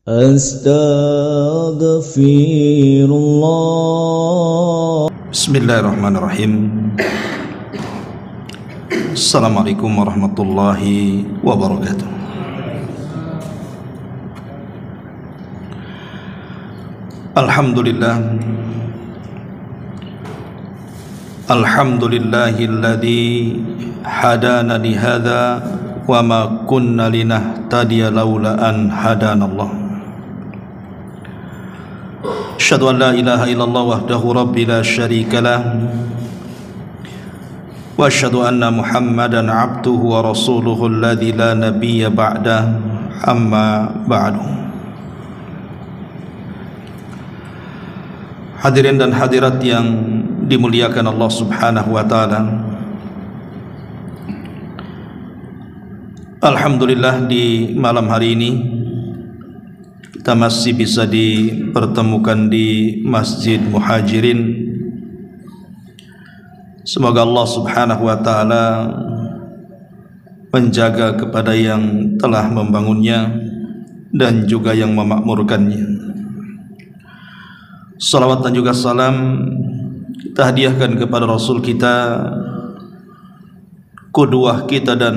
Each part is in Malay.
Astaghfirullah. Bismillahirrahmanirrahim. Assalamualaikum warahmatullahi wabarakatuh. Alhamdulillah. Alhamdulillahilladzi hadana li hadza wa ma kunna linahtadiya laula an hadanallah. Asyhadu an la ilaha illallah wahdahu rabbi la syarika lah wa asyhadu anna Muhammadan abduhu wa rasuluhu alladzi la nabiyya ba'dah, amma ba'du. Hadirin dan hadirat yang dimuliakan Allah Subhanahu wa taala, alhamdulillah di malam hari ini kita masih bisa dipertemukan di Masjid Muhajirin. Semoga Allah Subhanahu wa taala menjaga kepada yang telah membangunnya dan juga yang memakmurkannya. Salawat dan juga salam kita hadiahkan kepada Rasul kita, qudwah kita dan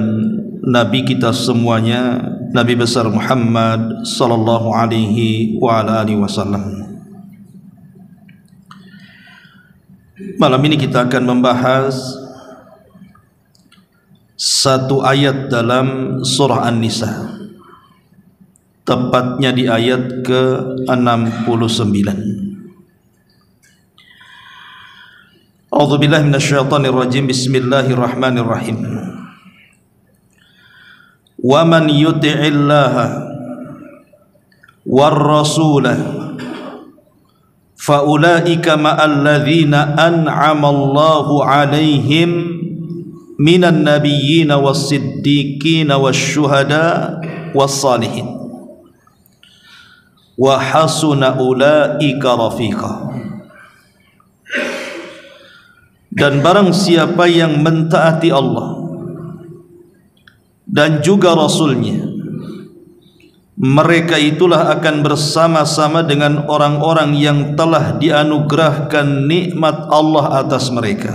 Nabi kita semuanya, Nabi besar Muhammad sallallahu alaihi wa ala alihi wasallam. Malam ini kita akan membahas satu ayat dalam surah An-Nisa, tepatnya di ayat ke-69. A'udzubillahi minasyaitonirrajim. Bismillahirrahmanirrahim. Wa man yuti'illaha war rasulah fa ulaika ma'al ladzina an'ama Allahu 'alaihim minan nabiyyin was-siddiqin wasyuhada was-salihin wa hasuna ulaika rafiqa. Dan barang siapa yang mentaati Allah dan juga Rasulnya, mereka itulah akan bersama-sama dengan orang-orang yang telah dianugerahkan nikmat Allah atas mereka,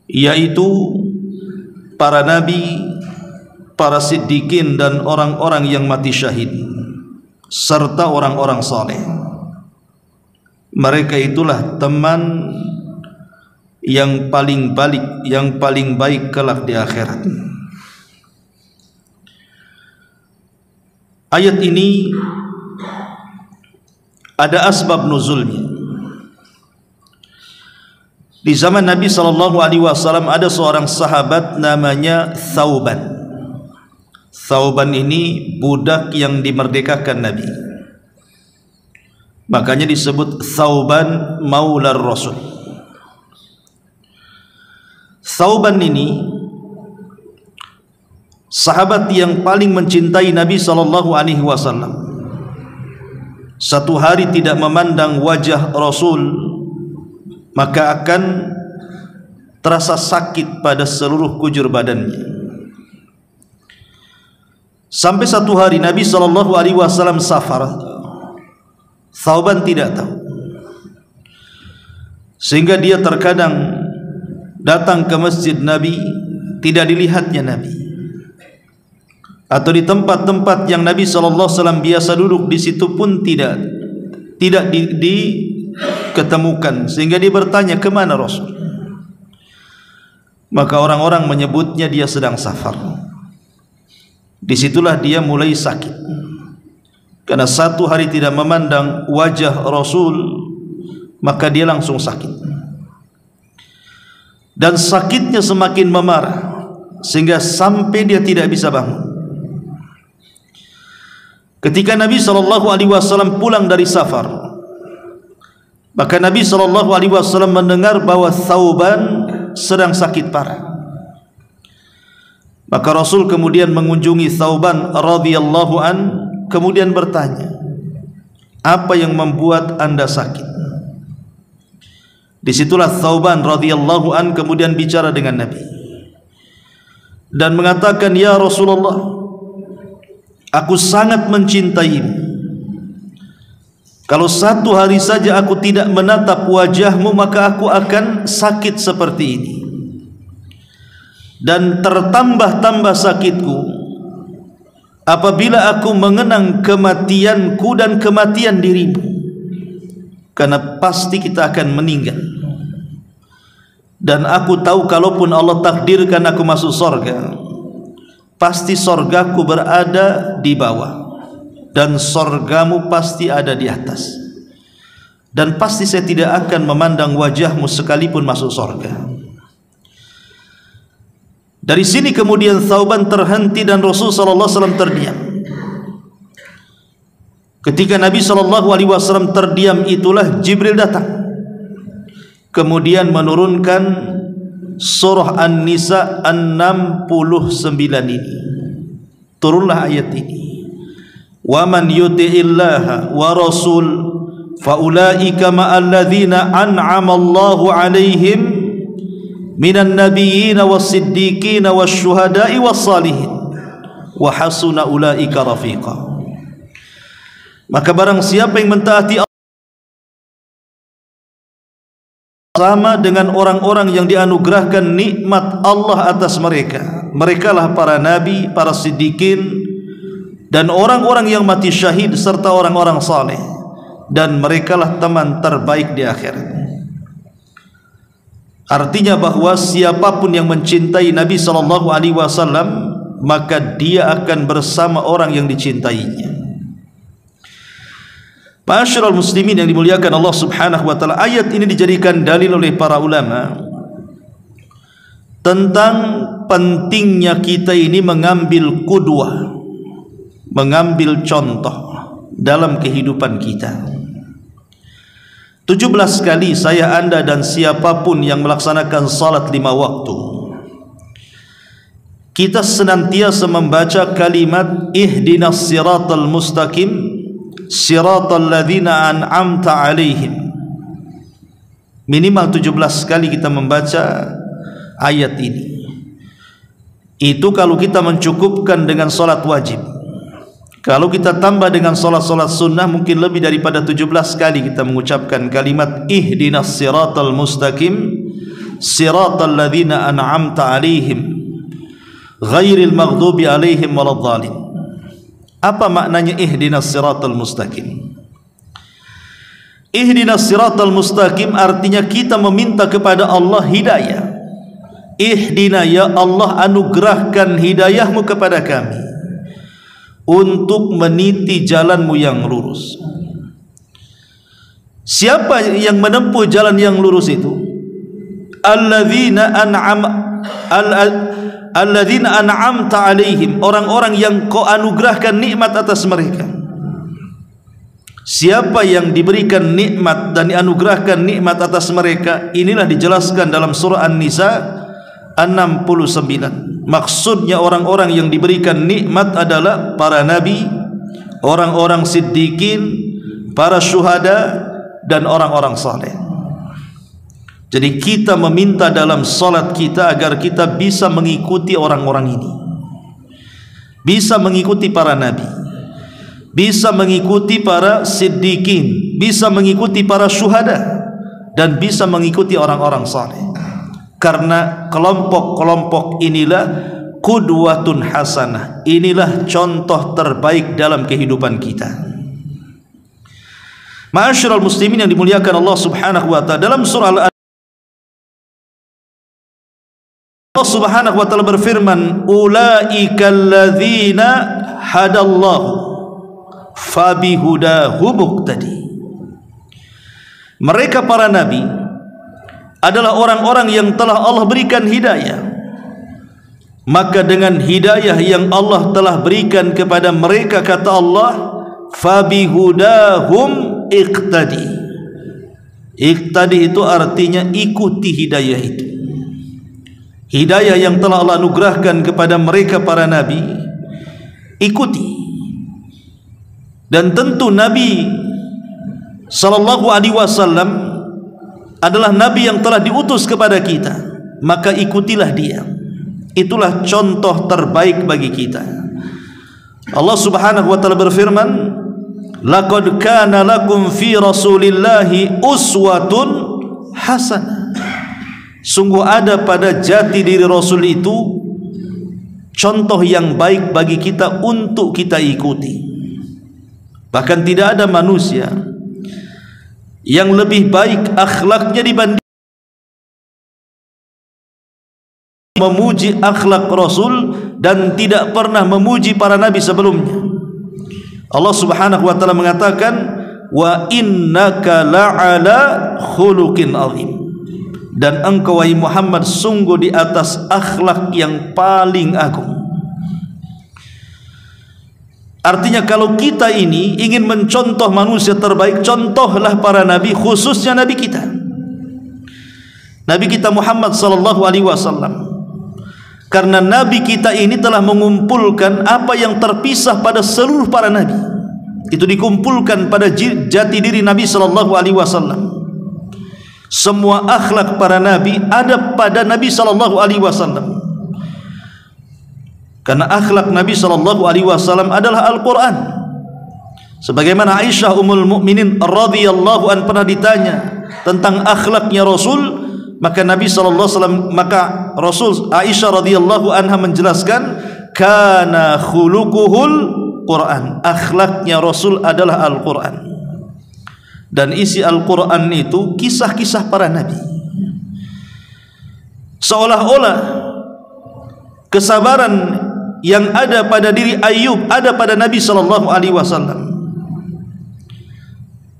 yaitu para nabi, para siddiqin dan orang-orang yang mati syahid, serta orang-orang saleh. Mereka itulah teman yang paling baik kelak di akhirat. Ayat ini ada asbab nuzulnya. Di zaman Nabi sallallahu alaihi wasallam ada seorang sahabat namanya Thauban. Thauban ini budak yang dimerdekakan Nabi. Makanya disebut Thauban Maular Rasul. Thauban ini sahabat yang paling mencintai Nabi sallallahu alaihi wasallam. Satu hari tidak memandang wajah Rasul, maka akan terasa sakit pada seluruh kujur badannya. Sampai satu hari Nabi sallallahu alaihi wasallam safar, Thauban tidak tahu, sehingga dia terkadang datang ke masjid Nabi, tidak dilihatnya Nabi, atau di tempat-tempat yang Nabi SAW biasa duduk di situ pun tidak diketemukan, sehingga dia bertanya kemana Rasul. Maka orang-orang menyebutnya dia sedang safar. Disitulah dia mulai sakit, karena satu hari tidak memandang wajah Rasul, maka dia langsung sakit. Dan sakitnya semakin memarah, sehingga sampai dia tidak bisa bangun. Ketika Nabi SAW pulang dari safar, maka Nabi SAW mendengar bahwa Thauban sedang sakit parah. Maka Rasul kemudian mengunjungi Thauban radhiyallahu an, kemudian bertanya, apa yang membuat anda sakit? Disitulah Thauban radhiyallahu an kemudian bicara dengan Nabi dan mengatakan, ya Rasulullah, Aku sangat mencintaimu. Kalau satu hari saja aku tidak menatap wajahmu, maka aku akan sakit seperti ini. Dan tertambah-tambah sakitku apabila aku mengenang kematianku dan kematian dirimu, karena pasti kita akan meninggal. Dan aku tahu kalaupun Allah takdirkan aku masuk sorga, pasti sorgaku berada di bawah dan sorgamu pasti ada di atas, dan pasti saya tidak akan memandang wajahmu sekalipun masuk sorga. Dari sini kemudian Thauban terhenti dan Rasulullah SAW terdiam. Ketika Nabi SAW terdiam, itulah Jibril datang, kemudian menurunkan surah An-Nisa 69 ini. Turunlah ayat ini, wa man yuti'illaha wa rasul faulaika ma'alladzina an'ama Allahu 'alaihim minan nabiyyin was-siddiqin wasyuhada'i was-salihin wa hasuna ulaika rafiqa. Maka barang siapa yang mentaati Allah sama dengan orang-orang yang dianugerahkan nikmat Allah atas mereka, merekalah para nabi, para siddiqin, dan orang-orang yang mati syahid serta orang-orang saleh, dan merekalah teman terbaik di akhirat. Artinya bahwa siapapun yang mencintai Nabi SAW, maka dia akan bersama orang yang dicintainya. Ma'asyiral muslimin yang dimuliakan Allah Subhanahu wa taala, ayat ini dijadikan dalil oleh para ulama tentang pentingnya kita ini mengambil qudwah, mengambil contoh dalam kehidupan kita. 17 kali saya, anda dan siapapun yang melaksanakan salat 5 waktu, kita senantiasa membaca kalimat ihdinas siratal mustaqim siratal ladzina an'amta alaihim. Minimal 17 kali kita membaca ayat ini. Itu kalau kita mencukupkan dengan salat wajib. Kalau kita tambah dengan salat-salat sunnah, mungkin lebih daripada 17 kali kita mengucapkan kalimat ihdinas siratal mustaqim siratal ladzina an'amta alaihim ghairil maghdubi alaihim waladhdallin. Apa maknanya ihdinas siratal mustaqim? Ihdinas siratal mustaqim artinya kita meminta kepada Allah hidayah. Ihdina, ya Allah, anugerahkan hidayahmu kepada kami untuk meniti jalanmu yang lurus. Siapa yang menempuh jalan yang lurus itu? Alladzina an'amta alaihim, orang-orang yang kau anugerahkan nikmat atas mereka. Siapa yang diberikan nikmat dan dianugerahkan nikmat atas mereka, inilah dijelaskan dalam surah An-Nisa 69. Maksudnya orang-orang yang diberikan nikmat adalah para nabi, orang-orang siddiqin, para syuhada, dan orang-orang saleh. Jadi kita meminta dalam salat kita agar kita bisa mengikuti orang-orang ini, bisa mengikuti para nabi, bisa mengikuti para siddiqin, bisa mengikuti para syuhada, dan bisa mengikuti orang-orang saleh. Karena kelompok-kelompok inilah qudwatun hasanah, inilah contoh terbaik dalam kehidupan kita. Ma'asyiral muslimin yang dimuliakan Allah Subhanahu wa taala, dalam surah Allah Subhanahu wa taala berfirman, ulaikal ladzina hadallahu fabihudahu muqtadi. Mereka para nabi adalah orang-orang yang telah Allah berikan hidayah, maka dengan hidayah yang Allah telah berikan kepada mereka, kata Allah, fabihudahum iqtadi. Iqtadi itu artinya ikuti hidayah itu. Hidayah yang telah Allah anugerahkan kepada mereka para nabi, ikuti. Dan tentu Nabi sallallahu alaihi wasallam adalah nabi yang telah diutus kepada kita, maka ikutilah dia. Itulah contoh terbaik bagi kita. Allah Subhanahu wa taala berfirman, laqad kana lakum fi rasulillahi uswatun hasanah. Sungguh ada pada jati diri Rasul itu contoh yang baik bagi kita untuk kita ikuti. Bahkan tidak ada manusia yang lebih baik akhlaknya dibanding memuji akhlak Rasul dan tidak pernah memuji para nabi sebelumnya. Allah Subhanahu wa taala mengatakan, wa innaka la'ala khuluqin azim. Dan engkau wahai Muhammad sungguh di atas akhlak yang paling agung. Artinya kalau kita ini ingin mencontoh manusia terbaik, contohlah para nabi, khususnya nabi kita, Nabi kita Muhammad sallallahu alaihi wasallam. Karena nabi kita ini telah mengumpulkan apa yang terpisah pada seluruh para nabi. Itu dikumpulkan pada jati diri Nabi sallallahu alaihi wasallam. Semua akhlak para nabi ada pada Nabi sallallahu alaihi wasallam. Karena akhlak Nabi sallallahu alaihi wasallam adalah Al-Qur'an. Sebagaimana Aisyah ummul mukminin radhiyallahu an pernah ditanya tentang akhlaknya Rasul, maka Nabi sallallahu alaihi wasallam, maka Rasul Aisyah radhiyallahu anha menjelaskan, kana khuluquhul Quran. Akhlaknya Rasul adalah Al-Qur'an. Dan isi Al-Quran itu kisah-kisah para nabi. Seolah-olah kesabaran yang ada pada diri Ayub ada pada Nabi sallallahu alaihi wasallam.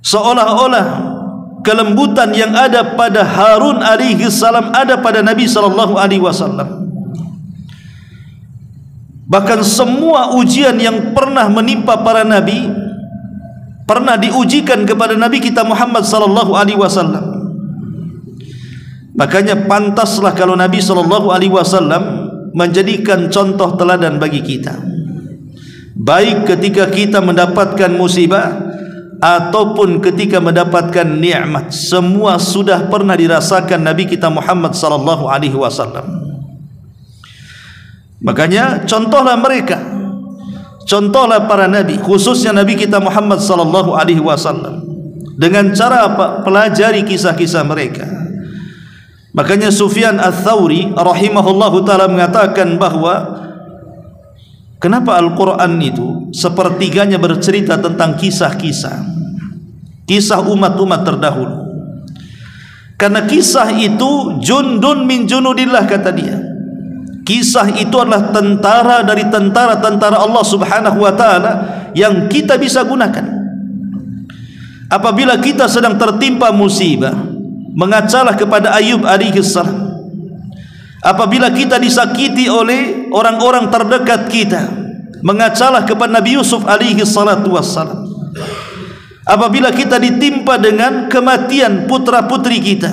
Seolah-olah kelembutan yang ada pada Harun alaihi salam ada pada Nabi sallallahu alaihi wasallam. Bahkan semua ujian yang pernah menimpa para nabi pernah diujikan kepada Nabi kita Muhammad sallallahu alaihi wasallam. Makanya pantaslah kalau Nabi sallallahu alaihi wasallam menjadikan contoh teladan bagi kita, baik ketika kita mendapatkan musibah ataupun ketika mendapatkan nikmat. Semua sudah pernah dirasakan Nabi kita Muhammad sallallahu alaihi wasallam. Makanya contohlah mereka, contohlah para nabi, khususnya Nabi kita Muhammad sallallahu alaihi wasallam. Dengan cara apa? Pelajari kisah-kisah mereka. Makanya Sufyan Ats-Tsauri rahimahullahu taala mengatakan bahwa kenapa Al-Qur'an itu sepertiganya bercerita tentang kisah-kisah, kisah umat-umat terdahulu. Karena kisah itu jundun min junudillah, kata dia. Kisah itu adalah tentara dari tentara-tentara Allah Subhanahu wa taala yang kita bisa gunakan. Apabila kita sedang tertimpa musibah, mengacalah kepada Ayub alaihi salam. Apabila kita disakiti oleh orang-orang terdekat kita, mengacalah kepada Nabi Yusuf alaihi salatu wassalam. Apabila kita ditimpa dengan kematian putra-putri kita,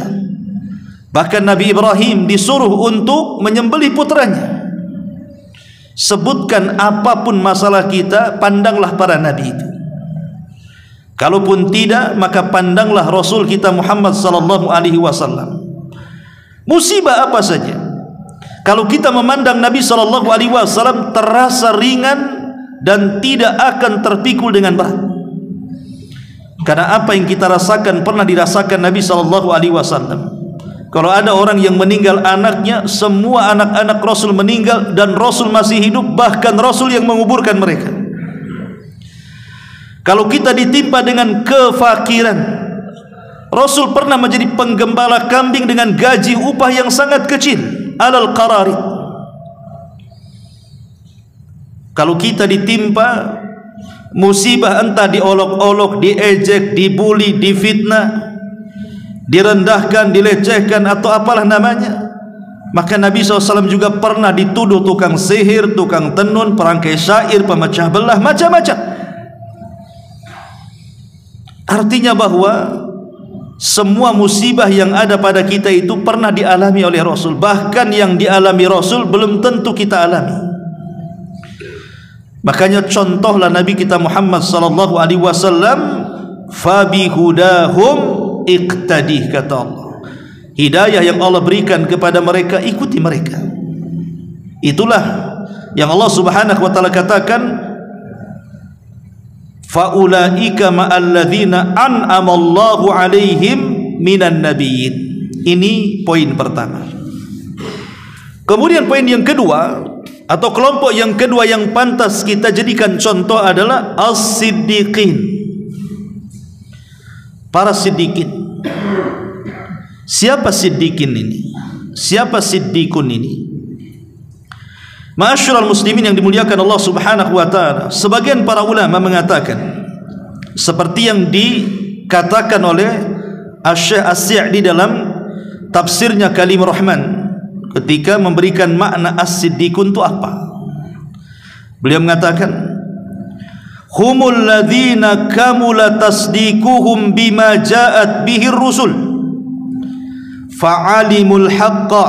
bahkan Nabi Ibrahim disuruh untuk menyembelih putranya. Sebutkan apapun masalah kita, pandanglah para nabi itu. Kalaupun tidak, maka pandanglah Rasul kita Muhammad sallallahu alaihi wasallam. Musibah apa saja, kalau kita memandang Nabi sallallahu alaihi wasallam, terasa ringan dan tidak akan terpikul dengan berat. Karena apa yang kita rasakan pernah dirasakan Nabi sallallahu alaihi wasallam. Kalau ada orang yang meninggal anaknya, semua anak-anak Rasul meninggal dan Rasul masih hidup, bahkan Rasul yang menguburkan mereka. Kalau kita ditimpa dengan kefakiran, Rasul pernah menjadi penggembala kambing dengan gaji upah yang sangat kecil, alal qarari. Kalau kita ditimpa musibah, entah diolok-olok, diejek, dibuli, difitnah, direndahkan, dilecehkan, atau apalah namanya, maka Nabi SAW juga pernah dituduh tukang sihir, tukang tenun, perangkai syair, pemecah belah, macam-macam. Artinya bahwa semua musibah yang ada pada kita itu pernah dialami oleh Rasul. Bahkan yang dialami Rasul belum tentu kita alami. Makanya contohlah Nabi kita Muhammad sallallahu alaihi wasallam, fabihudahum iqtadih, kata Allah. Hidayah yang Allah berikan kepada mereka, ikuti mereka. Itulah yang Allah Subhanahu wa taala katakan, faulaika ma'alladzina an'amallahu alaihim minan nabiyyin. Ini poin pertama. Kemudian poin yang kedua, atau kelompok yang kedua yang pantas kita jadikan contoh adalah as-siddiqin, para siddiqin. Siapa siddiqin ini? Siapa siddiqun ini? Ma'asyiral muslimin yang dimuliakan Allah Subhanahu wa taala, sebagian para ulama mengatakan seperti yang dikatakan oleh Asy-Syaikh As-Sa'di dalam tafsirnya Kalimur Rahman ketika memberikan makna as-siddiqun itu apa. Beliau mengatakan, humul ladzina kamula tasdiquhum bima ja'at bihir rusul fa'alimul haqqa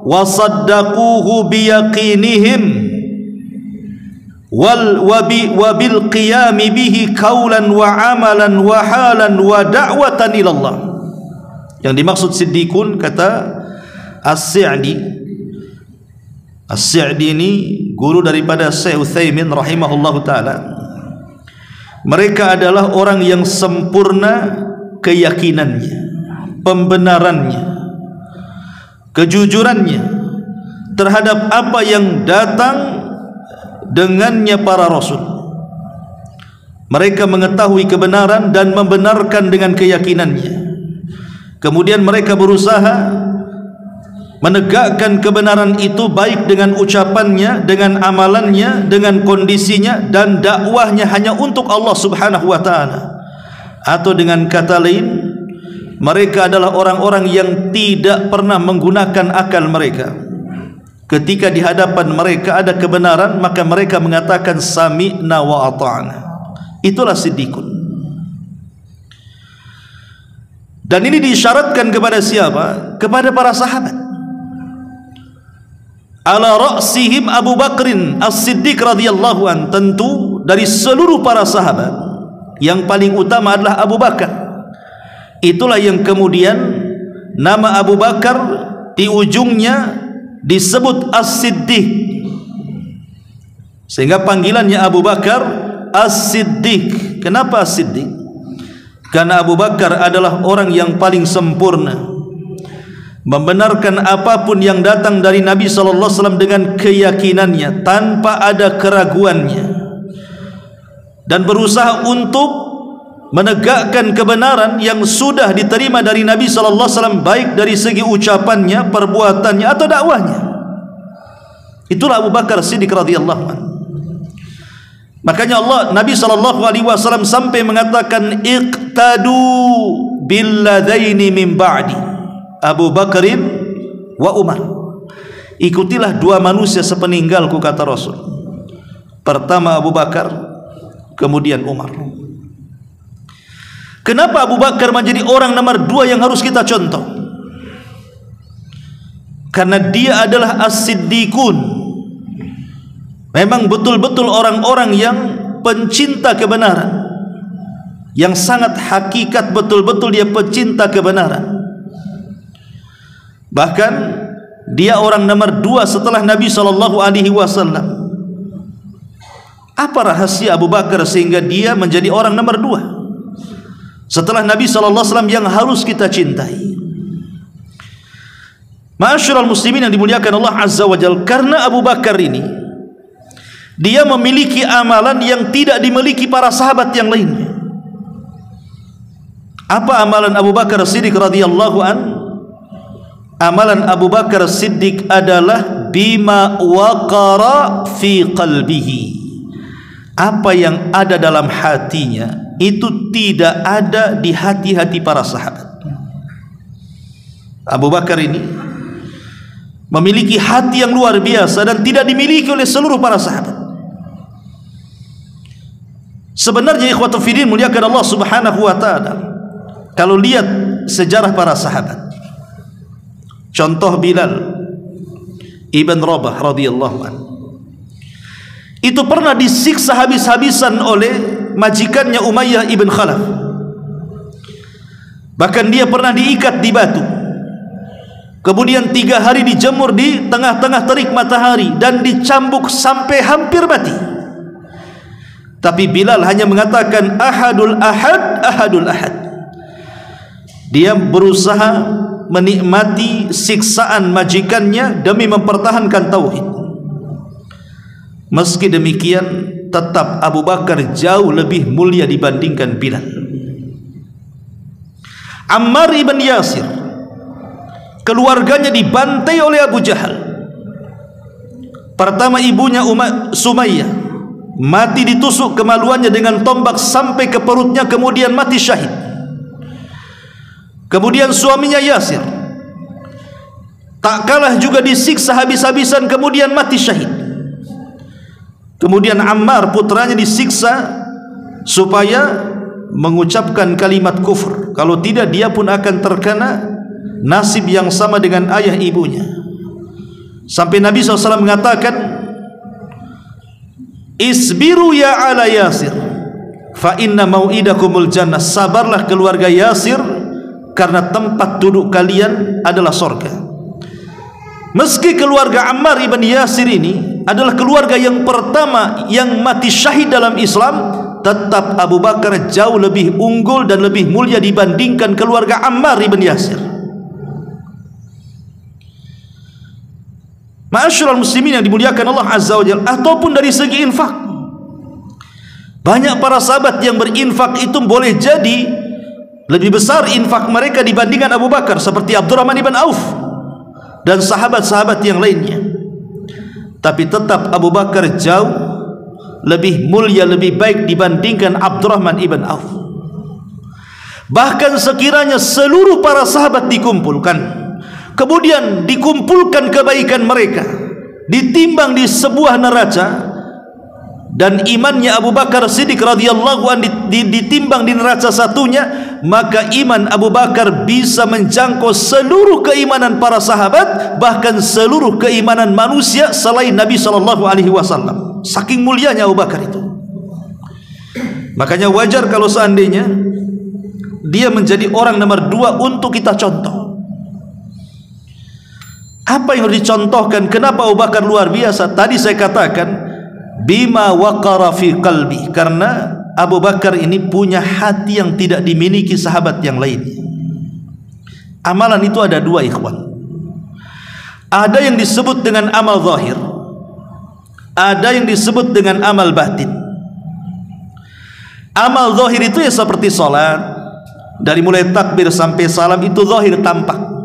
wa saddaquhu biyaqinihim wa bil qiyami bihi qaulan wa amalan wa halan wa da'watan ila Allah. Yang dimaksud siddiqun, kata As-Sa'di ini guru daripada Syekh Utsaimin rahimahullahu taala, mereka adalah orang yang sempurna keyakinannya, pembenarannya, kejujurannya terhadap apa yang datang dengannya para rasul. Mereka mengetahui kebenaran dan membenarkan dengan keyakinannya. Kemudian mereka berusaha menegakkan kebenaran itu baik dengan ucapannya, dengan amalannya, dengan kondisinya, dan dakwahnya hanya untuk Allah Subhanahu wa taala. Atau dengan kata lain, mereka adalah orang-orang yang tidak pernah menggunakan akal mereka. Ketika di hadapan mereka ada kebenaran, maka mereka mengatakan sami'na wa ata'na. Itulah siddiqun. Dan ini diisyaratkan kepada siapa? Kepada para sahabat. Ala ra'sihim Abu Bakrin As-Siddiq radhiyallahu an. Tentu dari seluruh para sahabat yang paling utama adalah Abu Bakar. Itulah yang kemudian nama Abu Bakar di ujungnya disebut As-Siddiq, sehingga panggilannya Abu Bakar As-Siddiq. Kenapa As-Siddiq? Karena Abu Bakar adalah orang yang paling sempurna, membenarkan apapun yang datang dari Nabi SAW dengan keyakinannya tanpa ada keraguannya, dan berusaha untuk menegakkan kebenaran yang sudah diterima dari Nabi SAW, baik dari segi ucapannya, perbuatannya, atau dakwahnya. Itulah Abu Bakar Siddiq radhiyallahu anhu. Makanya Nabi SAW sampai mengatakan, iqtadu billadaini min ba'di, Abu Bakrin wa Umar. Ikutilah dua manusia sepeninggalku, kata Rasul. Pertama Abu Bakar, kemudian Umar. Kenapa Abu Bakar menjadi orang nomor dua yang harus kita contoh? Karena dia adalah as-siddiqun. Memang betul-betul orang-orang yang pencinta kebenaran, yang sangat hakikat betul-betul dia pencinta kebenaran. Bahkan dia orang nomor dua setelah Nabi SAW. Apa rahasia Abu Bakar sehingga dia menjadi orang nomor dua setelah Nabi SAW yang harus kita cintai? Ma'asyiral muslimin yang dimuliakan Allah Azza wa Jalla, karena Abu Bakar ini dia memiliki amalan yang tidak dimiliki para sahabat yang lainnya. Apa amalan Abu Bakar Siddiq radhiyallahu an? Amalan Abu Bakar Siddiq adalah bima waqara fi qalbihi. Apa yang ada dalam hatinya itu tidak ada di hati-hati para sahabat. Abu Bakar ini memiliki hati yang luar biasa dan tidak dimiliki oleh seluruh para sahabat. Sebenarnya ikhwatul fiddin muliakan Allah Subhanahu wa taala, kalau lihat sejarah para sahabat, contoh Bilal Ibn Rabah radhiyallahu anhu, itu pernah disiksa habis-habisan oleh majikannya Umayyah ibn Khalaf. Bahkan dia pernah diikat di batu, kemudian 3 hari dijemur di tengah-tengah terik matahari dan dicambuk sampai hampir mati. Tapi Bilal hanya mengatakan ahadul ahad, ahadul ahad. Dia berusaha menikmati siksaan majikannya demi mempertahankan tauhid. Meski demikian, tetap Abu Bakar jauh lebih mulia dibandingkan Bilal. Ammar ibn Yasir, keluarganya dibantai oleh Abu Jahal. Pertama ibunya Sumayyah mati ditusuk kemaluannya dengan tombak sampai ke perutnya, kemudian mati syahid. Kemudian suaminya Yasir tak kalah juga disiksa habis-habisan, kemudian mati syahid. Kemudian Ammar putranya disiksa supaya mengucapkan kalimat kufur, kalau tidak dia pun akan terkena nasib yang sama dengan ayah ibunya. Sampai Nabi SAW mengatakan, isbiru ya ala Yasir fa inna mau'idakumul jannah. Sabarlah keluarga Yasir, karena tempat duduk kalian adalah surga. Meski keluarga Ammar ibn Yasir ini adalah keluarga yang pertama yang mati syahid dalam Islam, tetap Abu Bakar jauh lebih unggul dan lebih mulia dibandingkan keluarga Ammar ibn Yasir. Ma'asyiral muslimin yang dimuliakan Allah Azza wa Jalla, ataupun dari segi infak, banyak para sahabat yang berinfak itu boleh jadi lebih besar infak mereka dibandingkan Abu Bakar, seperti Abdurrahman ibn Auf dan sahabat-sahabat yang lainnya. Tapi tetap Abu Bakar jauh lebih mulia, lebih baik dibandingkan Abdurrahman ibn Auf. Bahkan sekiranya seluruh para sahabat dikumpulkan, kemudian dikumpulkan kebaikan mereka, ditimbang di sebuah neraca, dan imannya Abu Bakar Siddiq radhiyallahu anhu ditimbang di neraca satunya, maka iman Abu Bakar bisa menjangkau seluruh keimanan para sahabat, bahkan seluruh keimanan manusia selain Nabi SAW. Saking mulianya Abu Bakar itu. Makanya wajar kalau seandainya dia menjadi orang nomor 2 untuk kita contoh. Apa yang harus dicontohkan? Kenapa Abu Bakar luar biasa? Tadi saya katakan bima waqara fi qalbi, karena Abu Bakar ini punya hati yang tidak dimiliki sahabat yang lainnya. Amalan itu ada 2, ikhwan. Ada yang disebut dengan amal zahir, ada yang disebut dengan amal batin. Amal zahir itu ya seperti salat, dari mulai takbir sampai salam itu zahir, tampak.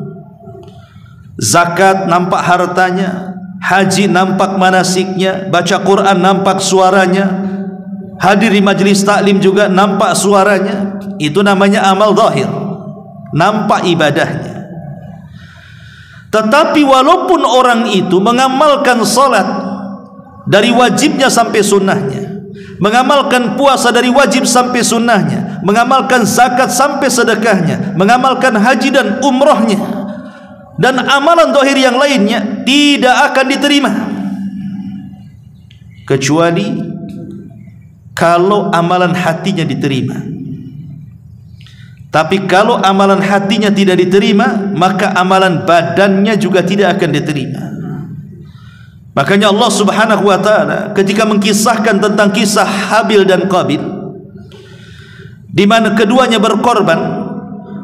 Zakat nampak hartanya, haji nampak manasiknya, baca Quran nampak suaranya, hadir di majelis taklim juga nampak suaranya. Itu namanya amal zahir, nampak ibadahnya. Tetapi walaupun orang itu mengamalkan salat dari wajibnya sampai sunnahnya, mengamalkan puasa dari wajib sampai sunnahnya, mengamalkan zakat sampai sedekahnya, mengamalkan haji dan umrohnya, dan amalan zahir yang lainnya, tidak akan diterima kecuali kalau amalan hatinya diterima. Tapi kalau amalan hatinya tidak diterima, maka amalan badannya juga tidak akan diterima. Makanya Allah Subhanahu wa ta'ala ketika mengkisahkan tentang kisah Habil dan Qabil, di mana keduanya berkorban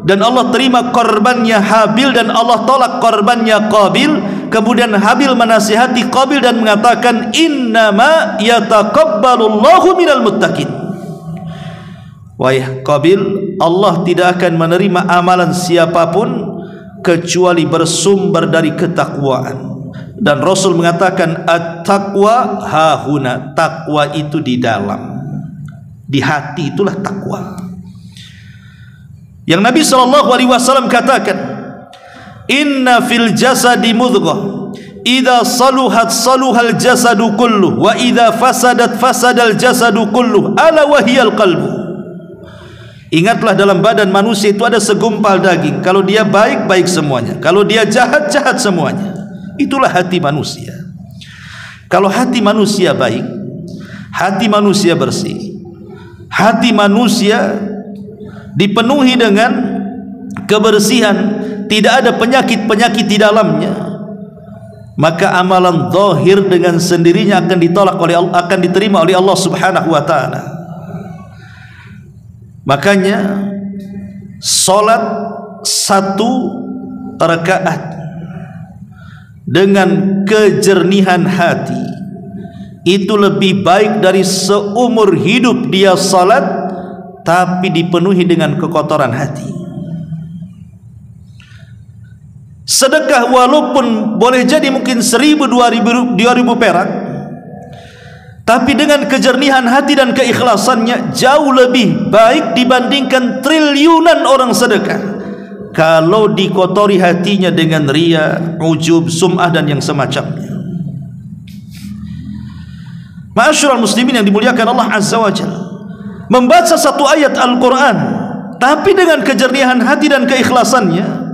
dan Allah terima korbannya Habil dan Allah tolak korbannya Qabil, kemudian Habil menasihati Qabil dan mengatakan, innama yataqabbalullahu minal muttaqin. Wahai Qabil, Allah tidak akan menerima amalan siapapun kecuali bersumber dari ketakwaan. Dan Rasul mengatakan, at-taqwa hahuna, takwa itu di dalam, di hati itulah takwa. Yang Nabi SAW katakan, inna fil jasadi mudghah idza saluhat saluhal jasadu kulluh wa idza fasadat fasadal jasadu kulluh ala wahiyal qalbu. Ingatlah, dalam badan manusia itu ada segumpal daging. Kalau dia baik, baik semuanya. Kalau dia jahat, jahat semuanya. Itulah hati manusia. Kalau hati manusia baik, hati manusia bersih, hati manusia dipenuhi dengan kebersihan, tidak ada penyakit-penyakit di dalamnya, maka amalan zahir dengan sendirinya akan ditolak oleh Allah, akan diterima oleh Allah Subhanahu wa taala. Makanya salat 1 rakaat dengan kejernihan hati itu lebih baik dari seumur hidup dia salat tapi dipenuhi dengan kekotoran hati. Sedekah walaupun boleh jadi mungkin 1.000, 2.000 perak, tapi dengan kejernihan hati dan keikhlasannya jauh lebih baik dibandingkan triliunan orang sedekah kalau dikotori hatinya dengan riya, ujub, sum'ah dan yang semacamnya. Ma'asyiral muslimin yang dimuliakan Allah Azza wa Jalla, membaca satu ayat Al-Quran tapi dengan kejernihan hati dan keikhlasannya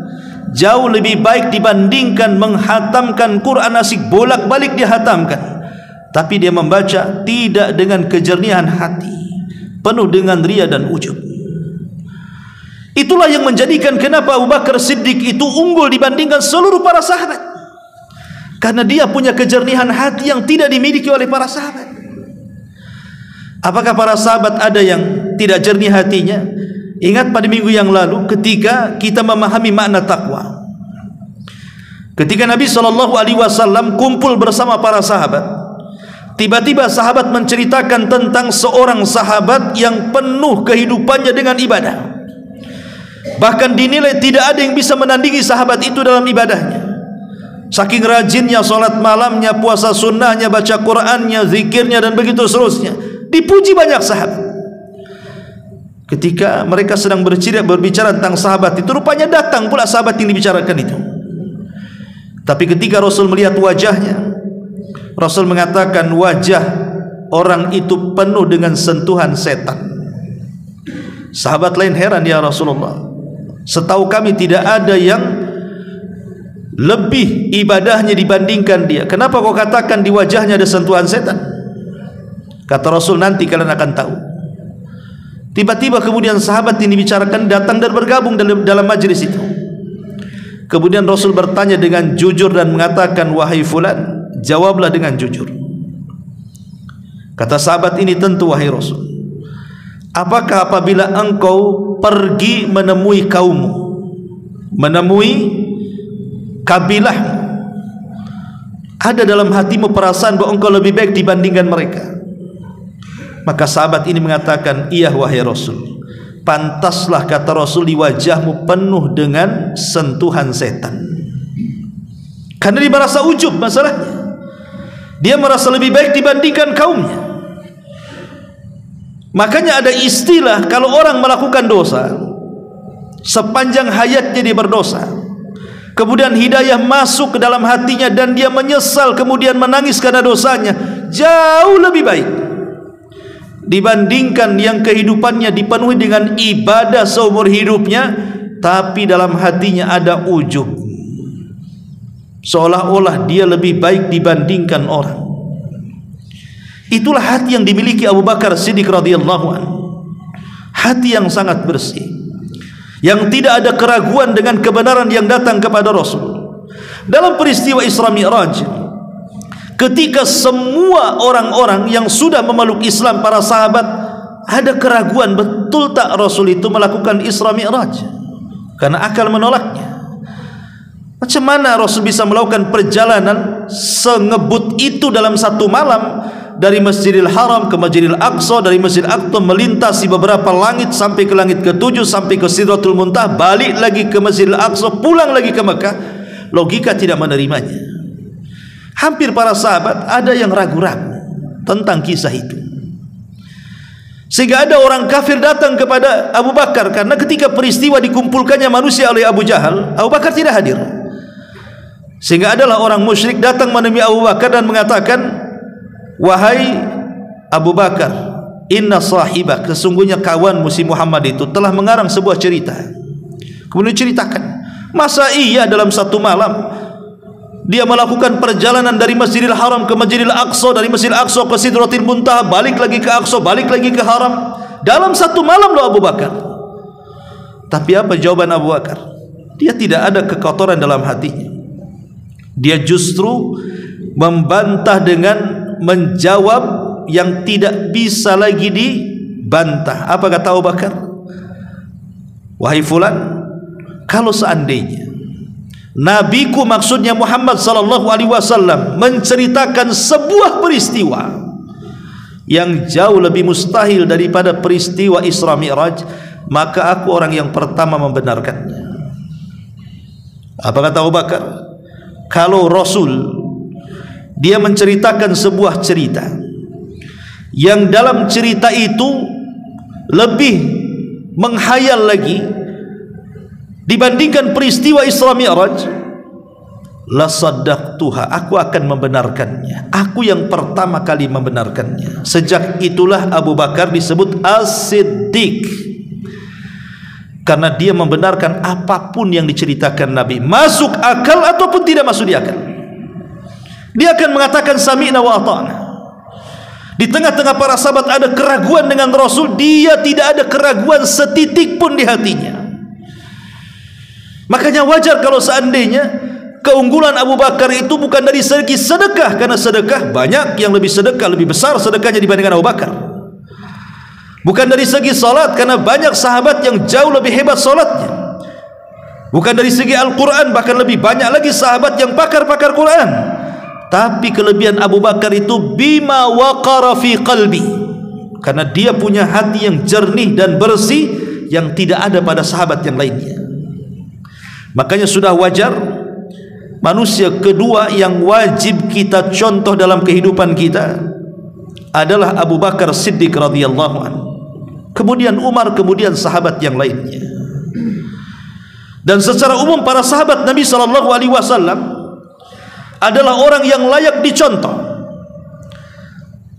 jauh lebih baik dibandingkan menghatamkan Quran asik bolak-balik dia hatamkan, tapi dia membaca tidak dengan kejernihan hati, penuh dengan riya dan ujub. Itulah yang menjadikan kenapa Abu Bakar Siddiq itu unggul dibandingkan seluruh para sahabat, karena dia punya kejernihan hati yang tidak dimiliki oleh para sahabat. Apakah para sahabat ada yang tidak jernih hatinya? Ingat pada minggu yang lalu ketika kita memahami makna takwa, ketika Nabi SAW kumpul bersama para sahabat, tiba-tiba sahabat menceritakan tentang seorang sahabat yang penuh kehidupannya dengan ibadah, bahkan dinilai tidak ada yang bisa menandingi sahabat itu dalam ibadahnya. Saking rajinnya sholat malamnya, puasa sunnahnya, baca Qur'annya, zikirnya dan begitu seterusnya, dipuji banyak sahabat. Ketika mereka sedang berbicara tentang sahabat itu, rupanya datang pula sahabat yang dibicarakan itu. Tapi ketika Rasul melihat wajahnya, Rasul mengatakan wajah orang itu penuh dengan sentuhan setan. Sahabat lain heran, ya Rasulullah, setahu kami tidak ada yang lebih ibadahnya dibandingkan dia. Kenapa kau katakan di wajahnya ada sentuhan setan? Kata Rasul, nanti kalian akan tahu. Tiba-tiba kemudian sahabat yang dibicarakan datang dan bergabung dalam majlis itu. Kemudian Rasul bertanya dengan jujur dan mengatakan, wahai fulan, jawablah dengan jujur. Kata sahabat ini, tentu wahai Rasul. Apakah apabila engkau pergi menemui kaummu, menemui kabilahmu, ada dalam hatimu perasaan bahwa engkau lebih baik dibandingkan mereka? Maka sahabat ini mengatakan, iya wahai Rasul. Pantaslah, kata Rasul, di wajahmu penuh dengan sentuhan setan. Karena dia merasa ujub masalahnya, dia merasa lebih baik dibandingkan kaumnya. Makanya ada istilah, kalau orang melakukan dosa sepanjang hayatnya dia berdosa, kemudian hidayah masuk ke dalam hatinya dan dia menyesal kemudian menangis karena dosanya, jauh lebih baik dibandingkan yang kehidupannya dipenuhi dengan ibadah seumur hidupnya tapi dalam hatinya ada ujub, seolah-olah dia lebih baik dibandingkan orang. Itulah hati yang dimiliki Abu Bakar Siddiq radhiyallahu anhu, hati yang sangat bersih, yang tidak ada keraguan dengan kebenaran yang datang kepada Rasul. Dalam peristiwa Isra Mi'raj, ketika semua orang-orang yang sudah memeluk Islam, para sahabat, ada keraguan betul tak Rasul itu melakukan Isra Mi'raj, karena akal menolaknya. Macam mana Rasul bisa melakukan perjalanan sengebut itu dalam satu malam, dari Masjidil Haram ke Masjidil Aqsa, dari Masjidil Aqsa melintasi beberapa langit sampai ke langit ke-7, sampai ke Sidratul Muntaha, balik lagi ke Masjidil Aqsa, pulang lagi ke Mekah? Logika tidak menerimanya. Hampir para sahabat ada yang ragu-ragu tentang kisah itu, sehingga ada orang kafir datang kepada Abu Bakar, karena ketika peristiwa dikumpulkannya manusia oleh Abu Jahal, Abu Bakar tidak hadir. Sehingga adalah orang musyrik datang menemui Abu Bakar dan mengatakan, wahai Abu Bakar, inna sahibak, sesungguhnya kawanmu si Muhammad itu telah mengarang sebuah cerita. Kemudian ceritakan, masa iya dalam satu malam dia melakukan perjalanan dari Masjidil Haram ke Masjidil Aqsa, dari Masjidil Aqsa ke Sidratul Muntaha, balik lagi ke Aqsa, balik lagi ke Haram, dalam satu malam loh Abu Bakar. Tapi apa jawaban Abu Bakar? Dia tidak ada kekotoran dalam hatinya. Dia justru membantah dengan menjawab yang tidak bisa lagi dibantah. Apa kata Abu Bakar? Wahai fulan, kalau seandainya nabiku, maksudnya Muhammad sallallahu alaihi wasallam, menceritakan sebuah peristiwa yang jauh lebih mustahil daripada peristiwa Isra Mi'raj, maka aku orang yang pertama membenarkannya. Apa kata Abu Bakar? Kalau Rasul dia menceritakan sebuah cerita yang dalam cerita itu lebih menghayal lagi dibandingkan peristiwa Isra Mi'raj, la saddaqtuha, aku akan membenarkannya. Aku yang pertama kali membenarkannya. Sejak itulah Abu Bakar disebut As-Siddiq, karena dia membenarkan apapun yang diceritakan Nabi, masuk akal ataupun tidak masuk di akal. Dia akan mengatakan sami'na wa ata'na. Di tengah-tengah para sahabat ada keraguan dengan Rasul, dia tidak ada keraguan setitik pun di hatinya. Makanya wajar kalau seandainya keunggulan Abu Bakar itu bukan dari segi sedekah, karena sedekah banyak yang lebih sedekah, lebih besar sedekahnya dibandingkan Abu Bakar. Bukan dari segi salat, karena banyak sahabat yang jauh lebih hebat salatnya. Bukan dari segi Al-Quran, bahkan lebih banyak lagi sahabat yang pakar-pakar Quran. Tapi kelebihan Abu Bakar itu bima waqara fi qalbi, karena dia punya hati yang jernih dan bersih yang tidak ada pada sahabat yang lainnya. Makanya sudah wajar manusia kedua yang wajib kita contoh dalam kehidupan kita adalah Abu Bakar Siddiq radhiyallahu anhu, kemudian Umar, kemudian sahabat yang lainnya. Dan secara umum para sahabat Nabi sallallahu alaihi wasallam adalah orang yang layak dicontoh,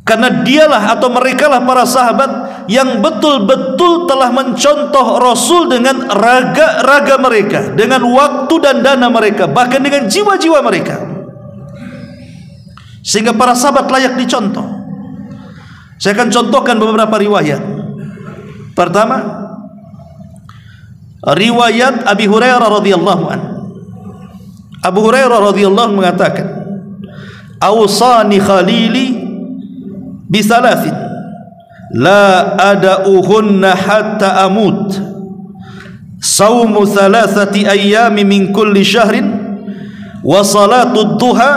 karena dialah atau merekalah para sahabat yang betul-betul telah mencontoh Rasul dengan raga-raga mereka, dengan waktu dan dana mereka, bahkan dengan jiwa-jiwa mereka, sehingga para sahabat layak dicontoh. Saya akan contohkan beberapa riwayat. Pertama, riwayat Abi Hurairah radhiyallahu anhu. Abu Hurairah radhiyallahu mengatakan, "Awsani khalili bi thalathin la ada'uhunna hatta amut. Saumu thalathati ayyami min kulli syahrin wa salatud duha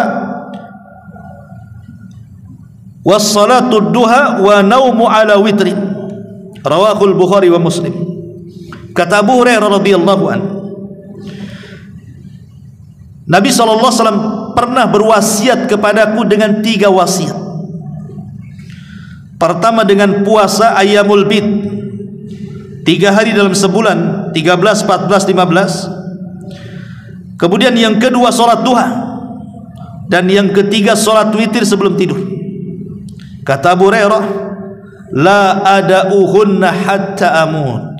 wa naumu ala witrin." Rawahul Bukhari wa Muslim. Kata Abu Hurairah radhiyallahu anhu, Nabi SAW pernah berwasiat kepadaku dengan 3 wasiat. Pertama dengan puasa Ayyamul Bid, 3 hari dalam sebulan, 13, 14, 15. Kemudian yang kedua salat duha, dan yang ketiga salat witir sebelum tidur. Kata Abu Hurairah, la ada'uhunna hatta amut.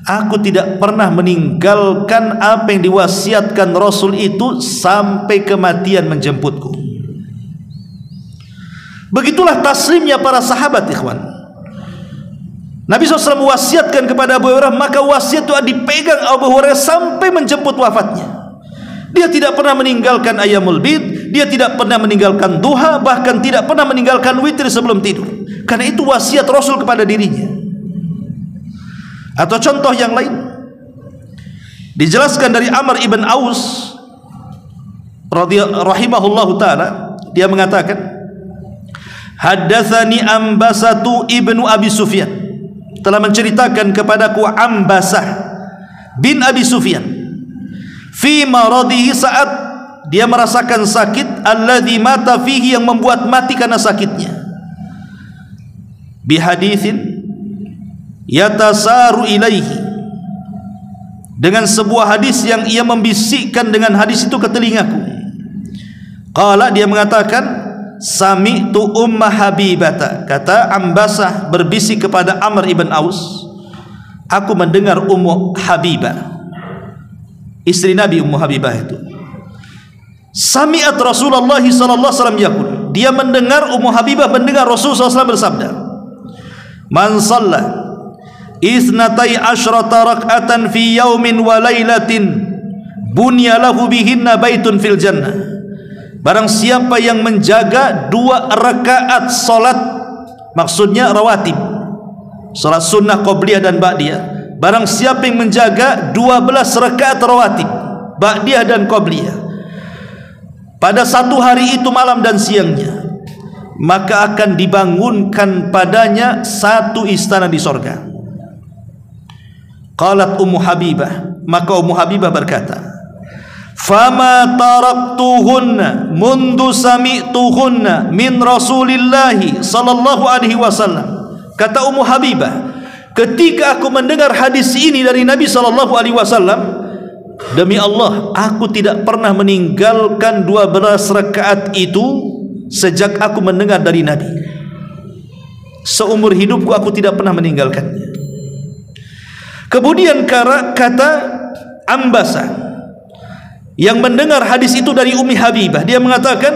Aku tidak pernah meninggalkan apa yang diwasiatkan Rasul itu sampai kematian menjemputku. Begitulah taslimnya para sahabat, ikhwan. Nabi SAW mewasiatkan kepada Abu Hurairah, maka wasiat itu dipegang Abu Hurairah sampai menjemput wafatnya. Dia tidak pernah meninggalkan Ayyamul Bid, dia tidak pernah meninggalkan duha, bahkan tidak pernah meninggalkan witir sebelum tidur, karena itu wasiat Rasul kepada dirinya. Atau contoh yang lain, dijelaskan dari Amr ibn Aus rahimahullahu ta'ala, dia mengatakan, haddatsani Ambasatu ibnu Abi Sufyan, telah menceritakan kepadaku Ambasah bin Abi Sufyan, fi maradihi, saat dia merasakan sakit, alladzi mata fihi, yang membuat mati karena sakitnya, bihaditsin yatasaru ilaihi, dengan sebuah hadis yang ia membisikkan dengan hadis itu ke telingaku. Qala, dia mengatakan, sami'tu Umma Habibata, kata Ambasah berbisik kepada Amr ibn Aus, aku mendengar Ummu Habibah, istri Nabi Ummu Habibah itu, sami'at Rasulullah sallallahu alaihi wasallam yaqul, dia mendengar, Ummu Habibah mendengar Rasulullah SAW bersabda, man shalla isnatai asyrata rak'atan fi yaumin wa lailatin bunya lahu bihinna baitun fil jannah. barang siapa yang menjaga 2 rakaat solat, maksudnya rawatib, solat sunnah qabliyah dan ba'diyah, barang siapa yang menjaga 12 rakaat rawatib ba'diyah dan qabliyah pada satu hari itu malam dan siangnya, maka akan dibangunkan padanya satu istana di sorga. Qalat Ummu Habibah, maka Ummu Habibah berkata, fama taraktuhunna mundu sami'tuhunna min Rasulillahi sallallahu alaihi wasallam. Kata Ummu Habibah, ketika aku mendengar hadis ini dari Nabi sallallahu alaihi wasallam, demi Allah, aku tidak pernah meninggalkan 12 rakaat itu sejak aku mendengar dari Nabi. Seumur hidupku aku tidak pernah meninggalkannya. Kemudian kata Ambasa yang mendengar hadis itu dari Ummi Habibah, dia mengatakan,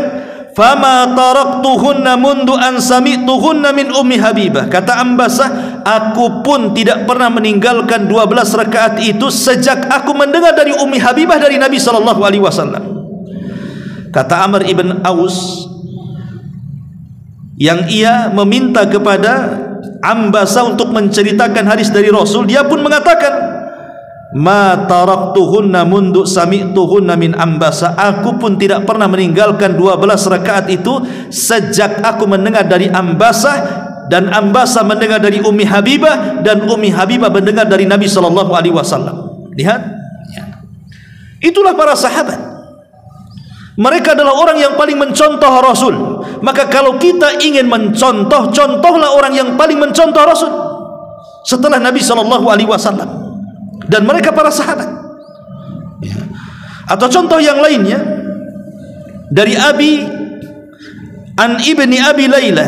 fama taraktuhunna mundu an sami'tuhunna min Ummi Habibah. Kata Ambasa, aku pun tidak pernah meninggalkan 12 rakaat itu sejak aku mendengar dari Ummi Habibah dari Nabi sallallahu alaihi wasallam. Kata Amr ibn Aus yang ia meminta kepada Ambasa untuk menceritakan hadis dari Rasul, dia pun mengatakan, ma taraktuhunna mundu sami'tuhunna min Ambasa, aku pun tidak pernah meninggalkan 12 rakaat itu sejak aku mendengar dari Ambasa, dan Ambasa mendengar dari Ummi Habibah, dan Ummi Habibah mendengar dari Nabi sallallahu alaihi wasallam. Lihat, itulah para sahabat. Mereka adalah orang yang paling mencontoh Rasul. Maka kalau kita ingin mencontoh, contohlah orang yang paling mencontoh Rasul setelah Nabi sallallahu alaihi wasallam dan mereka para sahabat. Ya. Atau contoh yang lainnya dari Ibni Abi Layla.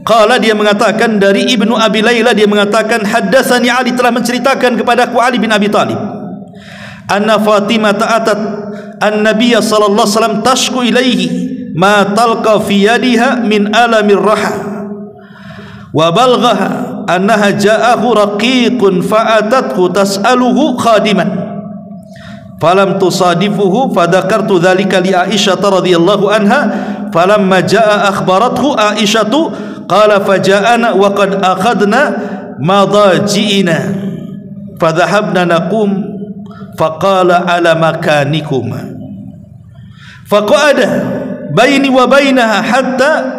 Qala, dia mengatakan dari Ibnu Abi Layla, dia mengatakan, haddatsani Ali, telah menceritakan kepadaku Ali bin Abi Thalib, anna Fatimah ta'atat an-nabiy sallallahu alaihi wasallam tashku ilaihi ma talqa fi yadiha min alamir raha wa balghaha annaha ja'ahu raqiqun fa'atathu tas'aluhu khadiman falam tusadifuhu fadzakartu dzalika li Aisyah radhiyallahu anha falamma jaa akhbarathu Aisyah qala faja'ana wa qad akhadna madaji'ina fadhahabna naqum faqala ala makanikuma faqa'ada baini wa bainaha hatta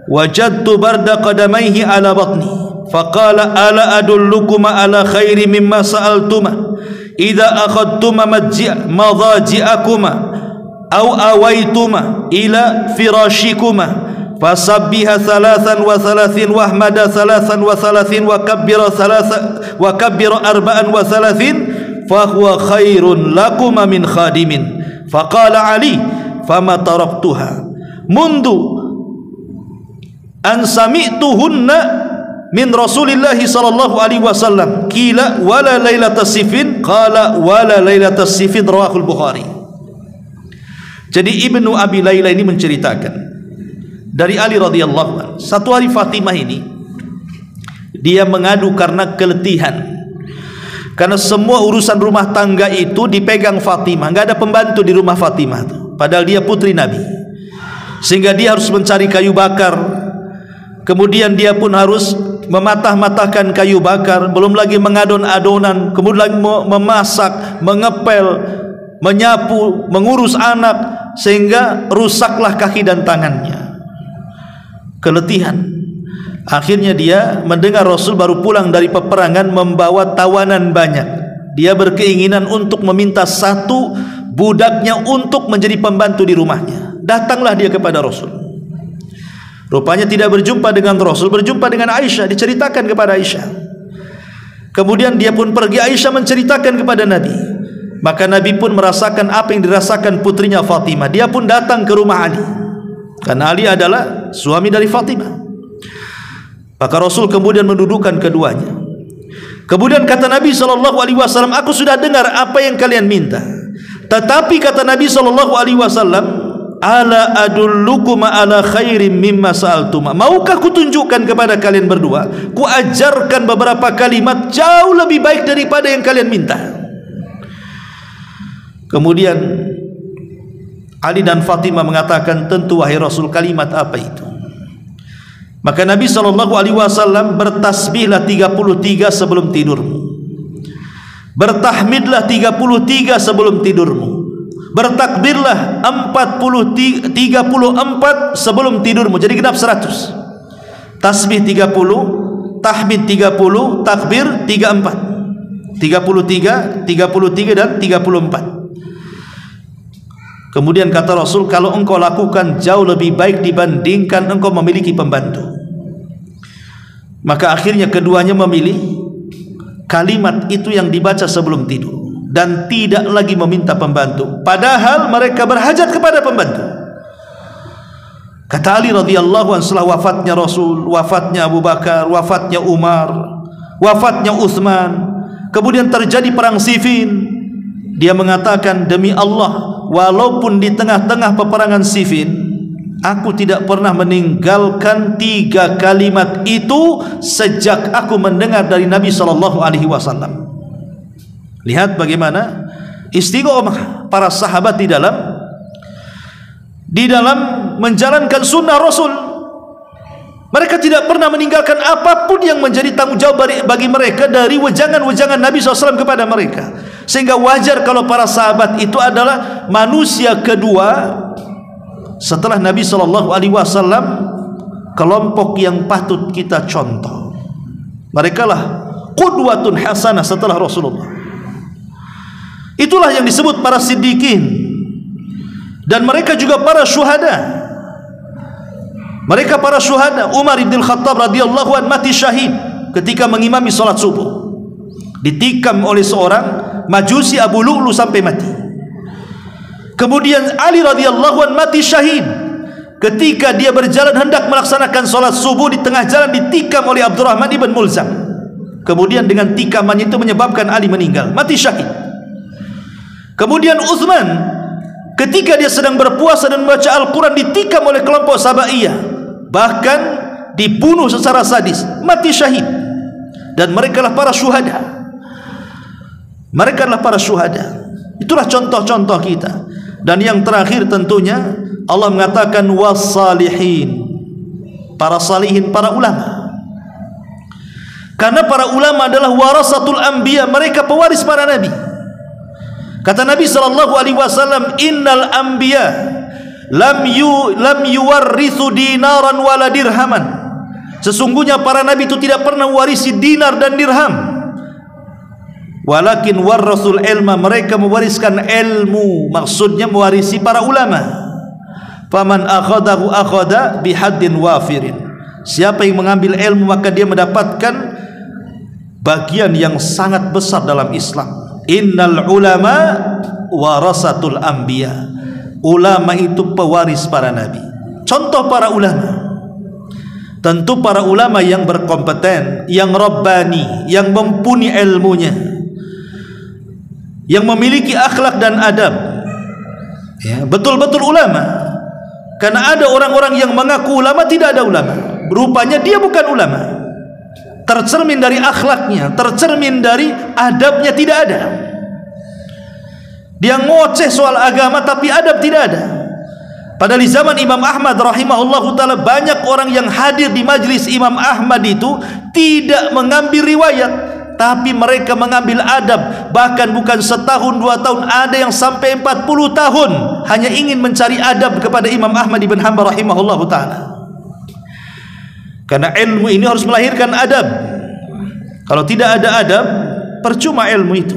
wajadtu barda qadamaihi ala batni faqala ala adullukuma ala khairi mimma sa'altuma idza akhadtuma madaji'akuma aw awaituma ila firashikuma fasabbiha 33 wahmada 33 wa kabbira 34 fahuwa khairun lakuma min khadimin. Faqala Ali, fama taraktuha mundu an sami'tuhunna min Rasulillahi sallallahu alaihi wasallam qila wala lailatas sifin qala wala lailatas sifin, rawahul Bukhari. Jadi Ibnu Abi Layla ini menceritakan dari Ali radhiyallahu anhu, satu hari Fatimah ini dia mengadu karena keletihan. Karena semua urusan rumah tangga itu dipegang Fatimah, nggak ada pembantu di rumah Fatimah tuh. Padahal dia putri Nabi, sehingga dia harus mencari kayu bakar. Kemudian dia pun harus mematah-matahkan kayu bakar, belum lagi mengadon-adonan, kemudian lagi memasak, mengepel, menyapu, mengurus anak, sehingga rusaklah kaki dan tangannya. Keletihan. Akhirnya dia mendengar Rasul baru pulang dari peperangan membawa tawanan banyak. Dia berkeinginan untuk meminta satu budaknya untuk menjadi pembantu di rumahnya. Datanglah dia kepada Rasul. Rupanya tidak berjumpa dengan Rasul, berjumpa dengan Aisyah, diceritakan kepada Aisyah. Kemudian dia pun pergi, Aisyah menceritakan kepada Nabi. Maka Nabi pun merasakan apa yang dirasakan putrinya Fatimah. Dia pun datang ke rumah Ali, karena Ali adalah suami dari Fatimah. Maka Rasul kemudian mendudukkan keduanya. Kemudian kata Nabi SAW, aku sudah dengar apa yang kalian minta. Tetapi kata Nabi SAW, ala adullukuma ala khairim mimma sa'altuma, maukah kutunjukkan kepada kalian berdua, ku ajarkan beberapa kalimat jauh lebih baik daripada yang kalian minta. Kemudian Ali dan Fatimah mengatakan, tentu wahai Rasul, kalimat apa itu? Maka Nabi SAW bertasbihlah 33 sebelum tidurmu, bertahmidlah 33 sebelum tidurmu, bertakbirlah 34 sebelum tidurmu. Jadi genap 100. Tasbih 30, tahmid 30, takbir 34. 33, 33 dan 34. Kemudian kata Rasul, kalau engkau lakukan jauh lebih baik dibandingkan engkau memiliki pembantu. Maka akhirnya keduanya memilih kalimat itu yang dibaca sebelum tidur dan tidak lagi meminta pembantu, padahal mereka berhajat kepada pembantu. Kata Ali radhiyallahu anhu, setelah wafatnya Rasul, wafatnya Abu Bakar, wafatnya Umar, wafatnya Utsman, kemudian terjadi perang Siffin, dia mengatakan, demi Allah, walaupun di tengah-tengah peperangan Siffin, aku tidak pernah meninggalkan 3 kalimat itu sejak aku mendengar dari Nabi SAW. Lihat bagaimana istiqomah para sahabat di dalam menjalankan sunnah Rasul. Mereka tidak pernah meninggalkan apapun yang menjadi tanggung jawab bagi mereka dari wejangan-wejangan Nabi SAW kepada mereka. Sehingga wajar kalau para sahabat itu adalah manusia kedua setelah Nabi SAW, kelompok yang patut kita contoh. Mereka lah qudwatun hasanah setelah Rasulullah. Itulah yang disebut para siddiqin. Dan mereka juga para syuhada. Mereka para syuhada. Umar ibn Khattab radhiyallahu anhu mati syahid ketika mengimami salat subuh, ditikam oleh seorang Majusi Abu Lu'lu sampai mati. Kemudian Ali radhiyallahu anhu mati syahid ketika dia berjalan hendak melaksanakan salat subuh, di tengah jalan ditikam oleh Abdurrahman ibn Mulzam. Kemudian dengan tikamannya itu menyebabkan Ali meninggal, mati syahid. Kemudian Utsman ketika dia sedang berpuasa dan membaca Al-Quran ditikam oleh kelompok Sabaiyah, bahkan dibunuh secara sadis, mati syahid. Dan mereka lah para syuhada. Mereka adalah para syuhada. Itulah contoh-contoh kita. Dan yang terakhir tentunya Allah mengatakan wassalihin, para salihin, para ulama. Karena para ulama adalah warasatul anbiya, mereka pewaris para nabi. Kata Nabi SAW, innal anbiya lam yuwarrithu dinaran wala dirhaman. Sesungguhnya para nabi itu tidak pernah mewarisi dinar dan dirham. Walakin warrasul ilma, mereka mewariskan ilmu, maksudnya mewarisi para ulama. Faman akhadahu akhada bihaddin wafirin. Siapa yang mengambil ilmu maka dia mendapatkan bagian yang sangat besar dalam Islam. Innal ulama warasatul anbiya. Ulama itu pewaris para nabi. Contoh para ulama, tentu para ulama yang berkompeten, yang rabbani, yang mumpuni ilmunya, yang memiliki akhlak dan adab, ya, betul-betul ulama. Karena ada orang-orang yang mengaku ulama, tidak ada ulama, rupanya dia bukan ulama. Tercermin dari akhlaknya, tercermin dari adabnya, tidak ada. Dia ngoceh soal agama tapi adab tidak ada. Pada di zaman Imam Ahmad rahimahullahu ta'ala, banyak orang yang hadir di majlis Imam Ahmad itu tidak mengambil riwayat, tapi mereka mengambil adab. Bahkan bukan setahun 2 tahun, ada yang sampai 40 tahun hanya ingin mencari adab kepada Imam Ahmad ibn Hanbal rahimahullahu ta'ala. Karena ilmu ini harus melahirkan adab. Kalau tidak ada adab, percuma ilmu itu.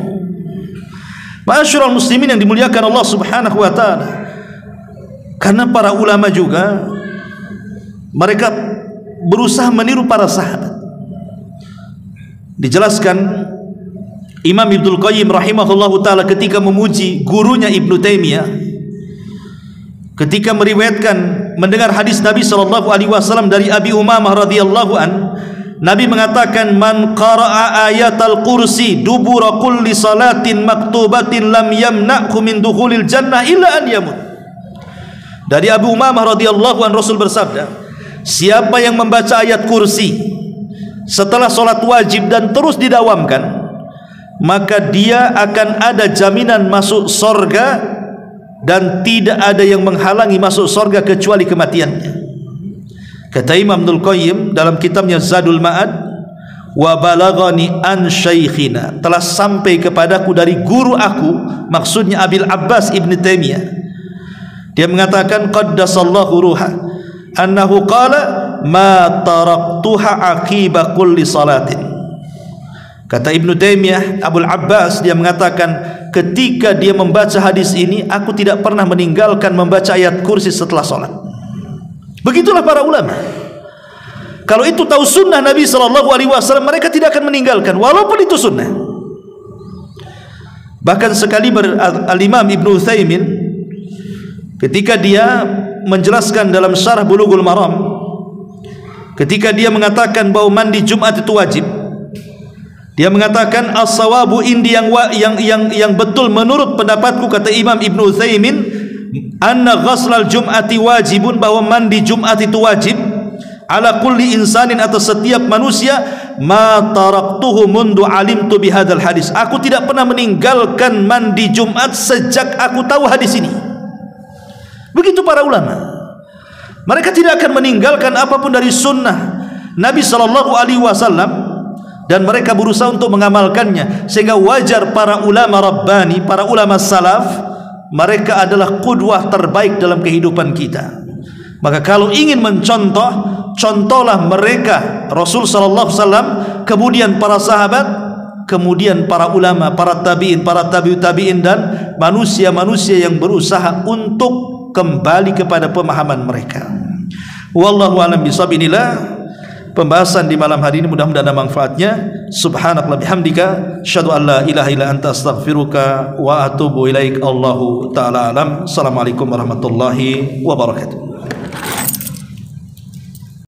Ma'asyiral muslimin yang dimuliakan Allah subhanahu wa ta'ala, karena para ulama juga mereka berusaha meniru para sahabat. Dijelaskan Imam Ibnul Qayyim rahimahullahu ta'ala ketika memuji gurunya Ibnu Taimiyah, ketika meriwayatkan mendengar hadis Nabi SAW dari Abi Umamah radhiyallahu an, Nabi mengatakan, man qara'a ayatal kursi dubura kulli salatin maktubatin lam yamna'hu min dukhulil jannah illa an yamut. Dari Abu Umamah radhiyallahu an, Rasul bersabda, siapa yang membaca ayat kursi setelah solat wajib dan terus didawamkan, maka dia akan ada jaminan masuk sorga dan tidak ada yang menghalangi masuk surga kecuali kematiannya. Kata Imam Ibnul Qayyim dalam kitabnya Zadul Ma'ad, wa balaghani an syaikhina, telah sampai kepadaku dari guru aku, maksudnya Abil Abbas Ibn Taimiyah, dia mengatakan qaddasallahu ruha annahu qala ma taraktuha aqiba kulli salatin. Kata Ibn Taimiyah, Abul Abbas, dia mengatakan ketika dia membaca hadis ini, aku tidak pernah meninggalkan membaca ayat kursi setelah sholat. Begitulah para ulama. Kalau itu tahu sunnah Nabi SAW, mereka tidak akan meninggalkan walaupun itu sunnah. Bahkan sekali Al-Imam Ibn Utsaimin ketika dia menjelaskan dalam syarah Bulughul Maram, ketika dia mengatakan bahwa mandi Jumat itu wajib, dia mengatakan as-sawabu indi yang betul menurut pendapatku, kata Imam Ibn Utsaimin, anna ghuslal jum'ati wajibun, bahwa mandi Jumat itu wajib, ala kulli insanin, atas setiap manusia, ma taraktuhu mundu alimtu bihadzal hadis, aku tidak pernah meninggalkan mandi Jumat sejak aku tahu hadis ini. Begitu para ulama, mereka tidak akan meninggalkan apapun dari sunnah Nabi SAW, dan mereka berusaha untuk mengamalkannya, sehingga wajar para ulama Rabbani, para ulama salaf, mereka adalah qudwah terbaik dalam kehidupan kita. Maka kalau ingin mencontoh, contohlah mereka, Rasul sallallahu alaihi wasallam, kemudian para sahabat, kemudian para ulama, para tabi'in, para tabi'ut tabi'in, dan manusia-manusia yang berusaha untuk kembali kepada pemahaman mereka. Wallahu a'lam bishawab. Inilah pembahasan di malam hari ini, mudah-mudahan ada manfaatnya. Subhanallah bihamdika, asyhadu an la ilaha illa anta, astaghfiruka wa atubu ilaik. Allahu ta'ala alam. Assalamualaikum warahmatullahi wabarakatuh.